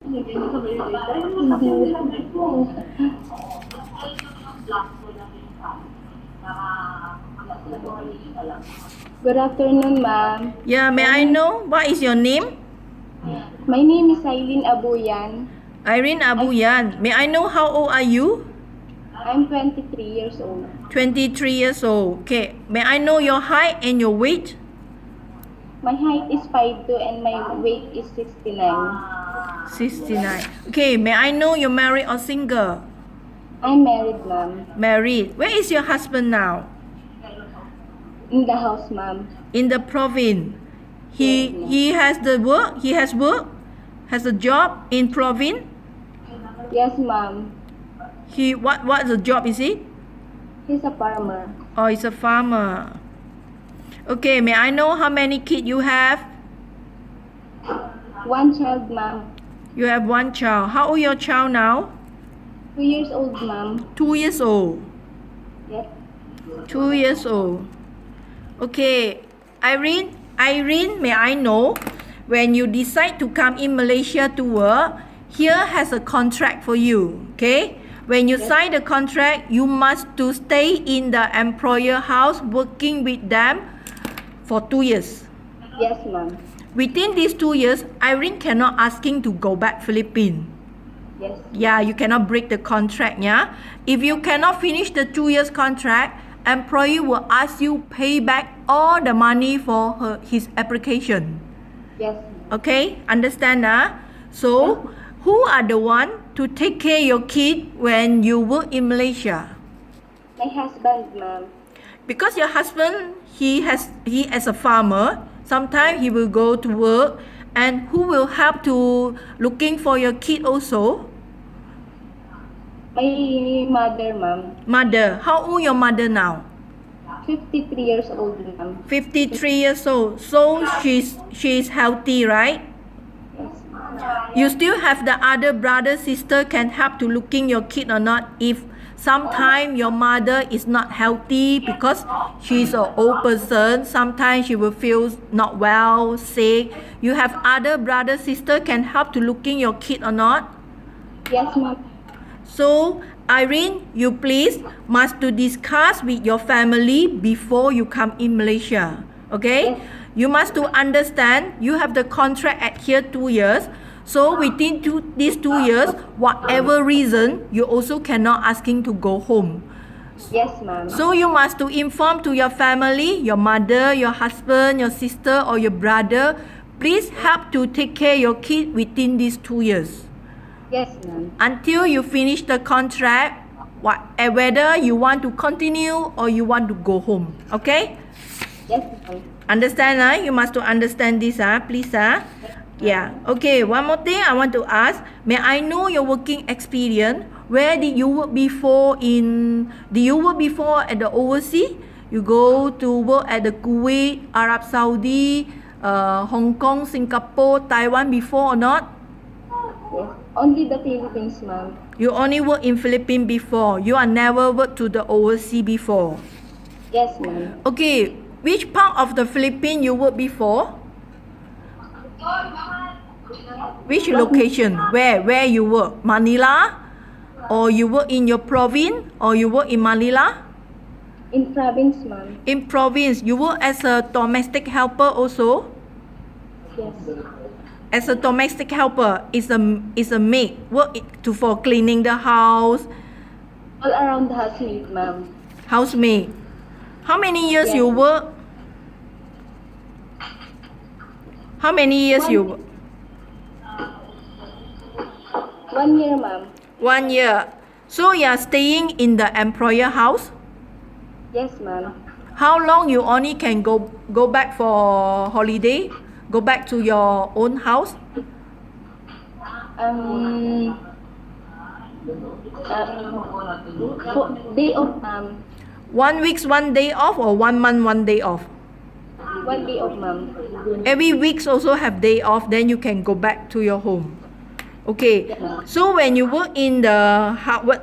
Good afternoon, ma'am. Yeah, may I know what is your name? My name is Aileen Abuyan. Irene Abuyan. May I know how old are you? I'm 23 years old. 23 years old. Okay. May I know your height and your weight? My height is 5'2" and my weight is 69. 69. Okay. May I know you're married or single? I'm married, ma'am. Married. Where is your husband now? In the house, ma'am. In the province. He has the work. He has work. Has a job in province. Yes, ma'am. What the job is it? He's a farmer. Oh, he's a farmer. Okay. May I know how many kids you have? One child, ma'am. You have one child. How old is your child now? 2 years old, ma'am. 2 years old. Yes. 2 years old. Okay, Irene, may I know when you decide to come in Malaysia to work, here has a contract for you, okay? When you sign the contract, you must to stay in the employer house working with them for 2 years. Yes, ma'am. Within these 2 years, Irene cannot asking to go back Philippines. Yes. Yeah, you cannot break the contract, yeah? If you cannot finish the 2 years contract, employee will ask you pay back all the money for his application. Yes. Okay, understand? So, who are the one to take care your kid when you work in Malaysia? My husband, ma'am. Because your husband, he as a farmer, sometimes he will go to work, and who will help to looking for your kid also? My mother, ma'am. Mother. How old your mother now? 53 years old, ma'am. 53 years old. So she's healthy, right? Yes. You still have the other brother, sister can help to looking your kid or not if sometime your mother is not healthy because she's an old person. Sometimes she will feel not well, sick. You have other brother, sister can help to looking your kid or not? Yes, ma'am. So, Irene, you please must to discuss with your family before you come in Malaysia. Okay? Yes. You must to understand you have the contract at here 2 years. So within these 2 years, whatever reason, you also cannot asking to go home. Yes, ma'am. So you must to inform to your family, your mother, your husband, your sister or your brother, please help to take care your kid within these 2 years. Yes, ma'am. Until you finish the contract, whether you want to continue or you want to go home. Okay? Yes, ma'am. Understand? You must to understand this, please. Yeah. Okay, one more thing I want to ask. May I know your working experience? Where did you work before did you work before at the overseas? You go to work at the Kuwait, Arab Saudi, Hong Kong, Singapore, Taiwan before or not? Yes. Only the Philippines, ma'am. You only work in Philippines before. You are never worked to the overseas before. Yes, ma'am. Okay, which part of the Philippines you work before? Which location? Where you work? Manila? Or you work in your province? Or you work in Manila? In province, ma'am. In province, you work as a domestic helper also? Yes. As a domestic helper, is a maid work for cleaning the house. All around the housemaid, ma'am. Housemaid. How many years Yes. you work? How many years you work? 1 year, ma'am. 1 year. So you are staying in the employer house? Yes, ma'am. How long you only can go back for holiday? Go back to your own house? Day off, ma'am. 1 week, 1 day off, or 1 month, 1 day off? 1 day off, ma'am. Every week also have day off, then you can go back to your home. Okay. So when you work in the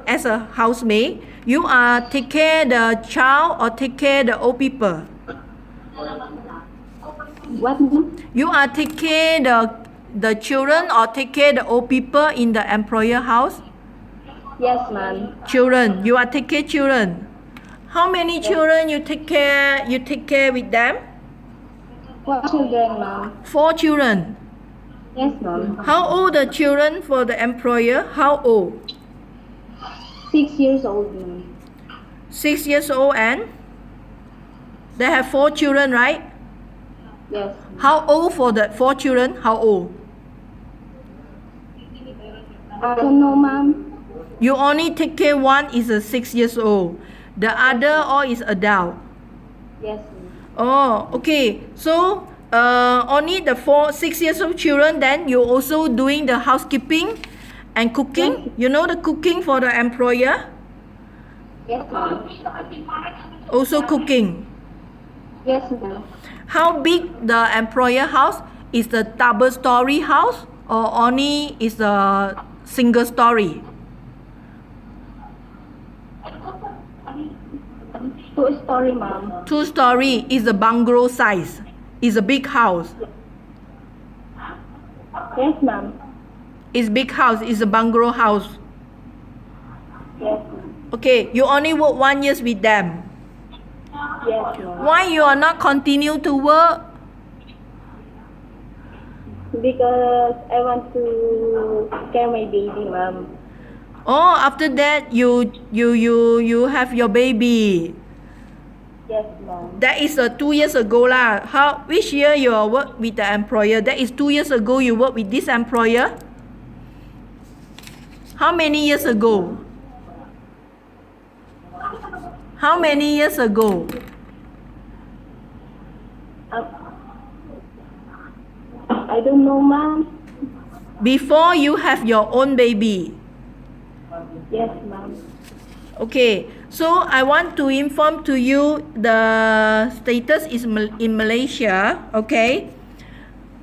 as a housemaid, you are take care the child or take care the old people? What, ma'am? You are take care the children or take care the old people in the employer house? Yes, ma'am. Children, you are take care children. How many children you take care? You take care with them? 4 children, ma'am. 4 children. Yes, ma'am. How old the children for the employer? How old? 6 years old, ma'am. 6 years old and they have 4 children, right? Yes. How old for the 4 children? How old? I don't know, ma'am. You only take care one is a 6 years old. The other all is adult. Yes, ma'am. Oh, okay. So only the 6 years old children. Then you also doing the housekeeping and cooking. Yes. You know the cooking for the employer. Yes, ma'am. Also cooking. Yes, ma'am. How big the employer house is? The double story house or only is a single story? 2 story, ma'am. 2 story is a bungalow size. Is a big house. Yes, ma'am. Is big house. Is a bungalow house. Yes, ma'am. Okay, you only work 1 year with them. Yes, ma'am. Why you are not continue to work? Because I want to care my baby, ma'am. Oh, after that you have your baby. Yes, ma'am. That is 2 years ago lah. Which year you work with the employer? That is 2 years ago you work with this employer. How many years ago? How many years ago? I don't know, ma'am. Before you have your own baby. Yes, ma'am. Okay, so I want to inform to you the status is in Malaysia. Okay,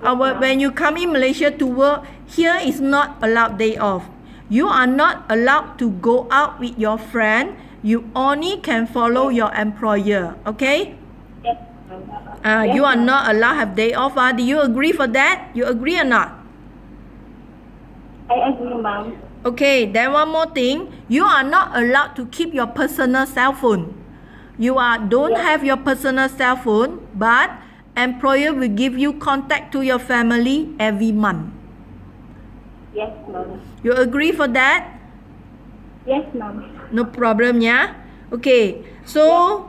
when you come in Malaysia to work, here is not allowed day off. You are not allowed to go out with your friend. You only can follow your employer. Okay. Yes, ma'am. You are not allowed have day off. Do you agree for that? You agree or not? I agree, ma'am. Okay, then one more thing. You are not allowed to keep your personal cell phone. You don't have your personal cell phone, but employer will give you contact to your family every month. Yes, ma'am. You agree for that? Yes, ma'am. No problem, yeah? Okay, so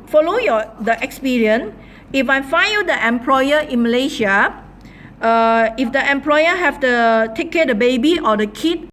follow the experience. If I find you the employer in Malaysia, if the employer have to take care of the baby or the kid